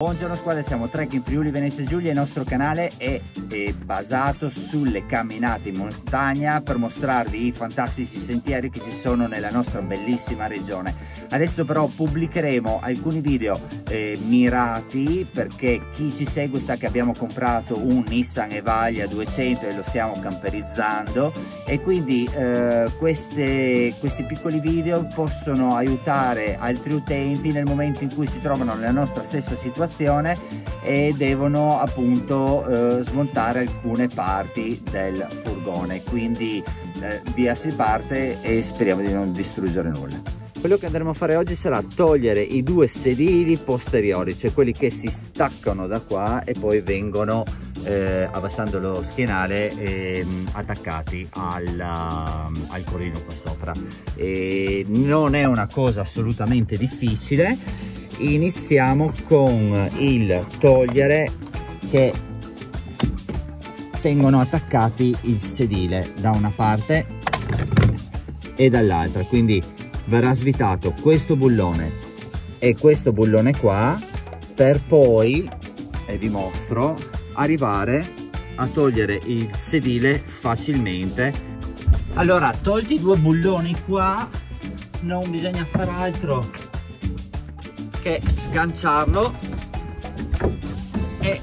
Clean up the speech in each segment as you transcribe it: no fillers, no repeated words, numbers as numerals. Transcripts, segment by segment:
Buongiorno squadra, siamo Trek in Friuli Venezia Giulia. Il nostro canale è basato sulle camminate in montagna per mostrarvi i fantastici sentieri che ci sono nella nostra bellissima regione. Adesso però pubblicheremo alcuni video mirati, perché chi ci segue sa che abbiamo comprato un Nissan Evalia 200 e lo stiamo camperizzando, e quindi questi piccoli video possono aiutare altri utenti nel momento in cui si trovano nella nostra stessa situazione e devono appunto smontare alcune parti del furgone. Quindi via si parte e speriamo di non distruggere nulla. Quello che andremo a fare oggi sarà togliere i due sedili posteriori, cioè quelli che si staccano da qua e poi vengono abbassando lo schienale attaccati al corino qua sopra. Non è una cosa assolutamente difficile. Iniziamo con il togliere che tengono attaccati il sedile da una parte e dall'altra, quindi verrà svitato questo bullone e questo bullone qua, per poi, e vi mostro, arrivare a togliere il sedile facilmente. Allora, tolti i due bulloni qua, non bisogna fare altro che sganciarlo e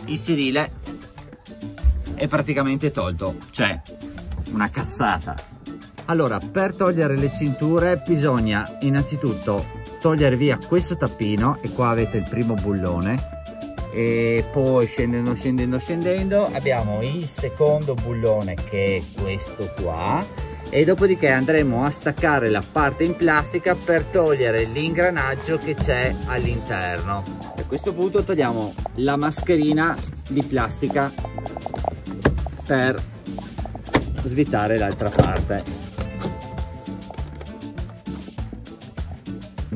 il sedile è praticamente tolto, cioè una cazzata. Allora, per togliere le cinture bisogna innanzitutto togliere via questo tappino, e qua avete il primo bullone, e poi scendendo abbiamo il secondo bullone, che è questo qua, e dopodiché andremo a staccare la parte in plastica per togliere l'ingranaggio che c'è all'interno. A questo punto togliamo la mascherina di plastica per svitare l'altra parte.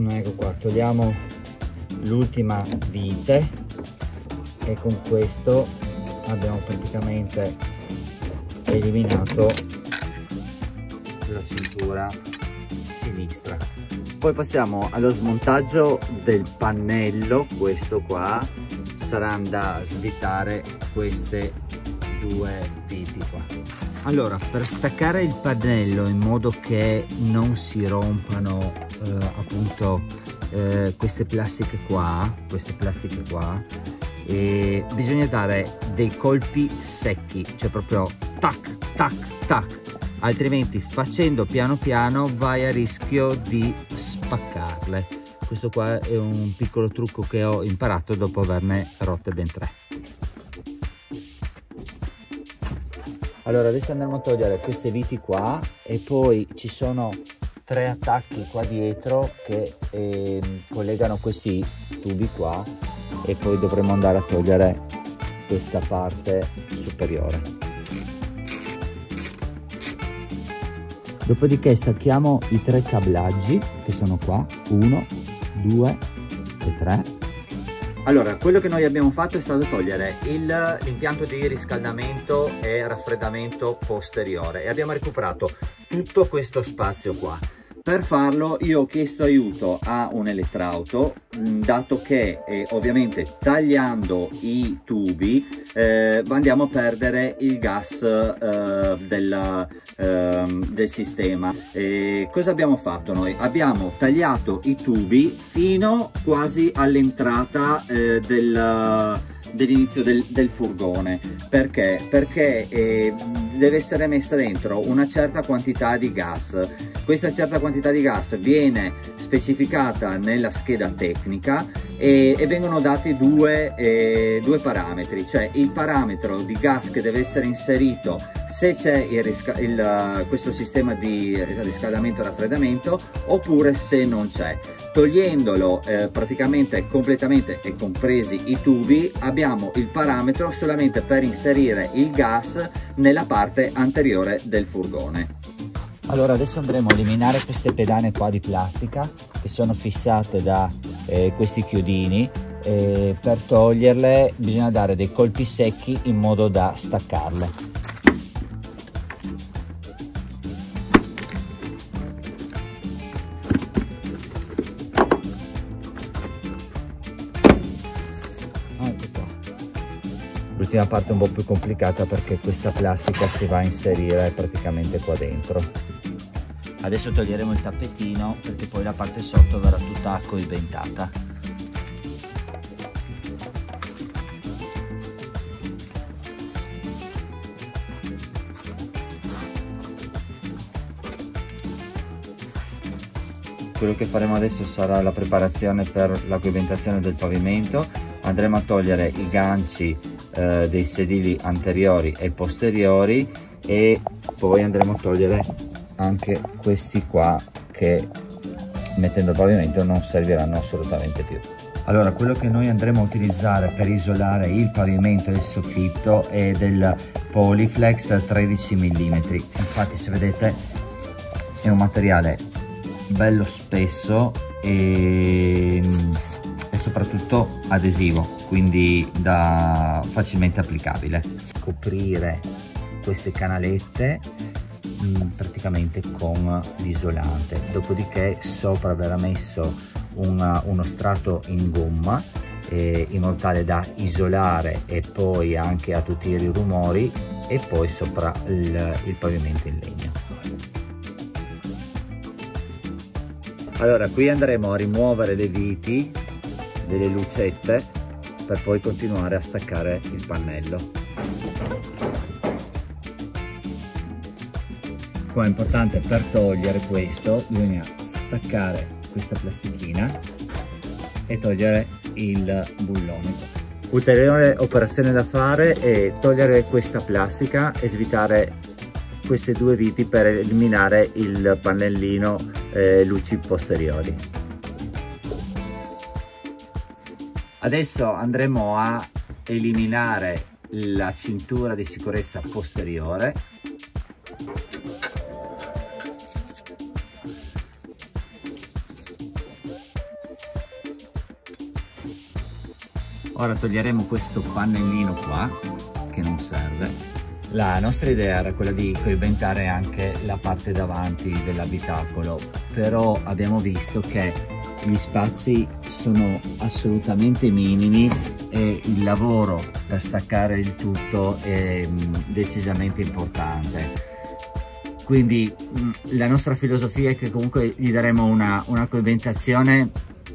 Ecco qua, togliamo l'ultima vite e con questo abbiamo praticamente eliminato la cintura sinistra. Poi passiamo allo smontaggio del pannello. Questo qua sarà da svitare queste due viti qua. Allora, per staccare il pannello in modo che non si rompano appunto queste plastiche qua, bisogna dare dei colpi secchi, cioè proprio tac tac tac, altrimenti facendo piano piano vai a rischio di spaccarle. Questo qua è un piccolo trucco che ho imparato dopo averne rotte ben 3. Allora, adesso andremo a togliere queste viti qua, e poi ci sono 3 attacchi qua dietro che collegano questi tubi qua, e poi dovremo andare a togliere questa parte superiore. Dopodiché stacchiamo i 3 cablaggi che sono qua, 1, 2 e 3. Allora, quello che noi abbiamo fatto è stato togliere l'impianto di riscaldamento e raffreddamento posteriore, e abbiamo recuperato tutto questo spazio qua. Per farlo io ho chiesto aiuto a un elettrauto, dato che ovviamente tagliando i tubi andiamo a perdere il gas del sistema. Cosa abbiamo fatto noi? Abbiamo tagliato i tubi fino quasi all'entrata dell'inizio del furgone. Perché? Perché deve essere messa dentro una certa quantità di gas. Questa certa quantità di gas viene specificata nella scheda tecnica e vengono dati due parametri, cioè il parametro di gas che deve essere inserito se c'è questo sistema di riscaldamento e raffreddamento, oppure se non c'è. Togliendolo praticamente completamente e compresi i tubi, abbiamo il parametro solamente per inserire il gas nella parte anteriore del furgone. Allora, adesso andremo a eliminare queste pedane qua di plastica che sono fissate da questi chiodini. Per toglierle bisogna dare dei colpi secchi in modo da staccarle. L'ultima parte è un po' più complicata perché questa plastica si va a inserire praticamente qua dentro. Adesso toglieremo il tappetino perché poi la parte sotto verrà tutta coibentata. Quello che faremo adesso sarà la preparazione per la coibentazione del pavimento. Andremo a togliere i ganci dei sedili anteriori e posteriori e poi andremo a togliere anche questi qua che mettendo il pavimento non serviranno assolutamente più. Allora, quello che noi andremo a utilizzare per isolare il pavimento e il soffitto è del Polyflex 13 mm. Infatti, se vedete, è un materiale bello spesso e soprattutto adesivo, quindi facilmente applicabile. Coprire queste canalette praticamente con l'isolante, dopodiché sopra verrà messo uno strato in gomma in modo tale da isolare e poi anche attutire i rumori, e poi sopra il pavimento in legno. Allora, qui andremo a rimuovere le viti delle lucette per poi continuare a staccare il pannello. Qua è importante, per togliere questo bisogna staccare questa plastichina e togliere il bullone. Ulteriore operazione da fare è togliere questa plastica e svitare queste due viti per eliminare il pannellino luci posteriori. Adesso andremo a eliminare la cintura di sicurezza posteriore. Ora toglieremo questo pannellino qua che non serve. La nostra idea era quella di coibentare anche la parte davanti dell'abitacolo, però abbiamo visto che gli spazi sono assolutamente minimi e il lavoro per staccare il tutto è decisamente importante. Quindi la nostra filosofia è che comunque gli daremo una coibentazione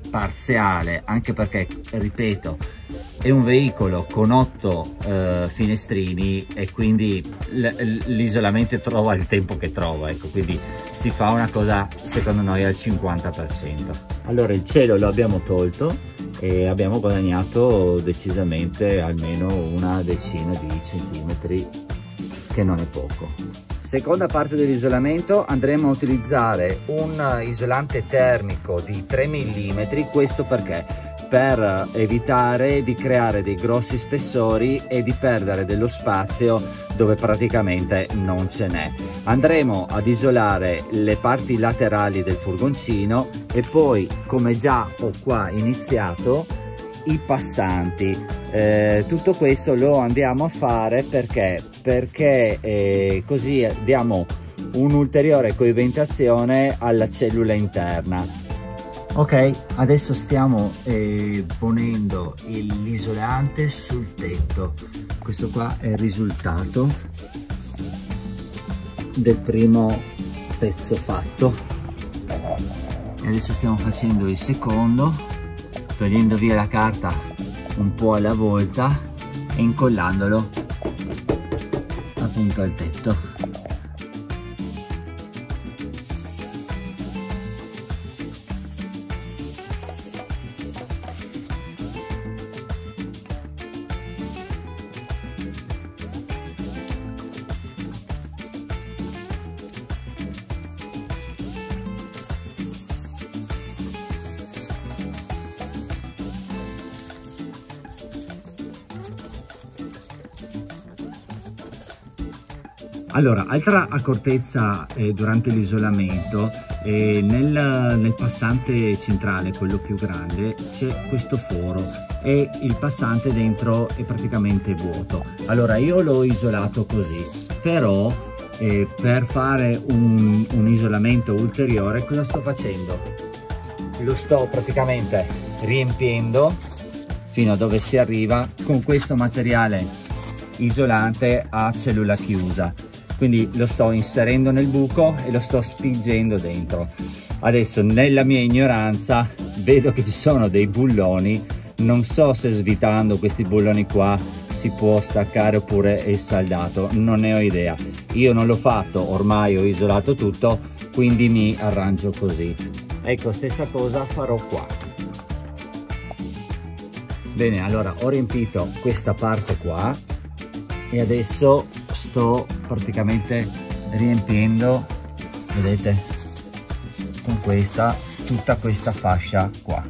parziale, anche perché, ripeto, è un veicolo con 8 finestrini e quindi l'isolamento trova il tempo che trova, ecco, quindi si fa una cosa secondo noi al 50%. Allora, il cielo lo abbiamo tolto e abbiamo guadagnato decisamente almeno una decina di centimetri, che non è poco. Seconda parte dell'isolamento, andremo a utilizzare un isolante termico di 3 mm, questo perché? Per evitare di creare dei grossi spessori e di perdere dello spazio dove praticamente non ce n'è. Andremo ad isolare le parti laterali del furgoncino e poi, come già ho qua iniziato, i passanti. Tutto questo lo andiamo a fare perché così diamo un'ulteriore coibentazione alla cellula interna. Ok, adesso stiamo ponendo l'isolante sul tetto. Questo qua è il risultato del primo pezzo fatto e adesso stiamo facendo il secondo, togliendo via la carta un po' alla volta e incollandolo appunto al tetto. Allora, altra accortezza durante l'isolamento, nel passante centrale, quello più grande, c'è questo foro e il passante dentro è praticamente vuoto. Allora, io l'ho isolato così, però per fare un isolamento ulteriore cosa sto facendo? Lo sto praticamente riempiendo fino a dove si arriva con questo materiale isolante a cellula chiusa, quindi lo sto inserendo nel buco e lo sto spingendo dentro. Adesso, nella mia ignoranza, vedo che ci sono dei bulloni, non so se svitando questi bulloni qua si può staccare oppure è saldato, non ne ho idea. Io non l'ho fatto, ormai ho isolato tutto, quindi mi arrangio così. Ecco, stessa cosa farò qua. Bene, allora ho riempito questa parte qua e adesso sto praticamente riempiendo, vedete, con questa, tutta questa fascia qua.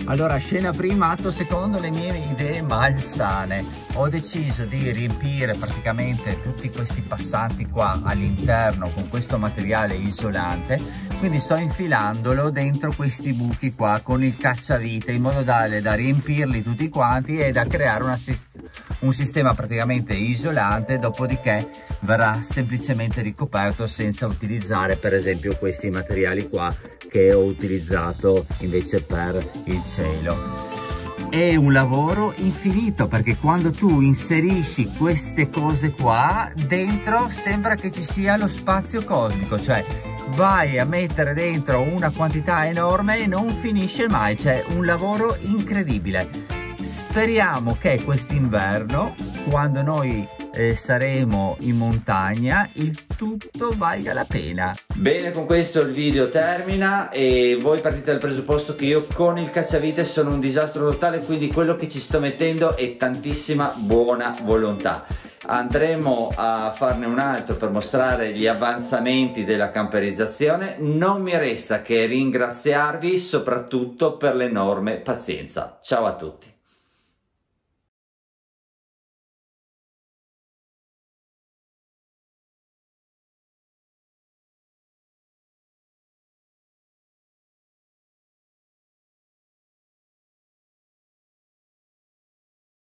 Allora, scena prima, atto secondo, le mie idee malsane. Ho deciso di riempire praticamente tutti questi passanti qua all'interno con questo materiale isolante, quindi sto infilandolo dentro questi buchi qua con il cacciavite in modo tale da riempirli tutti quanti e da creare un sistema praticamente isolante, dopodiché verrà semplicemente ricoperto senza utilizzare per esempio questi materiali qua che ho utilizzato invece per il cielo. È un lavoro infinito, perché quando tu inserisci queste cose qua dentro sembra che ci sia lo spazio cosmico, cioè vai a mettere dentro una quantità enorme e non finisce mai, c'è un lavoro incredibile. Speriamo che quest'inverno, quando noi saremo in montagna, il tutto valga la pena. Bene, con questo il video termina e voi partite dal presupposto che io con il cacciavite sono un disastro totale, quindi quello che ci sto mettendo è tantissima buona volontà. Andremo a farne un altro per mostrare gli avanzamenti della camperizzazione. Non mi resta che ringraziarvi soprattutto per l'enorme pazienza. Ciao a tutti.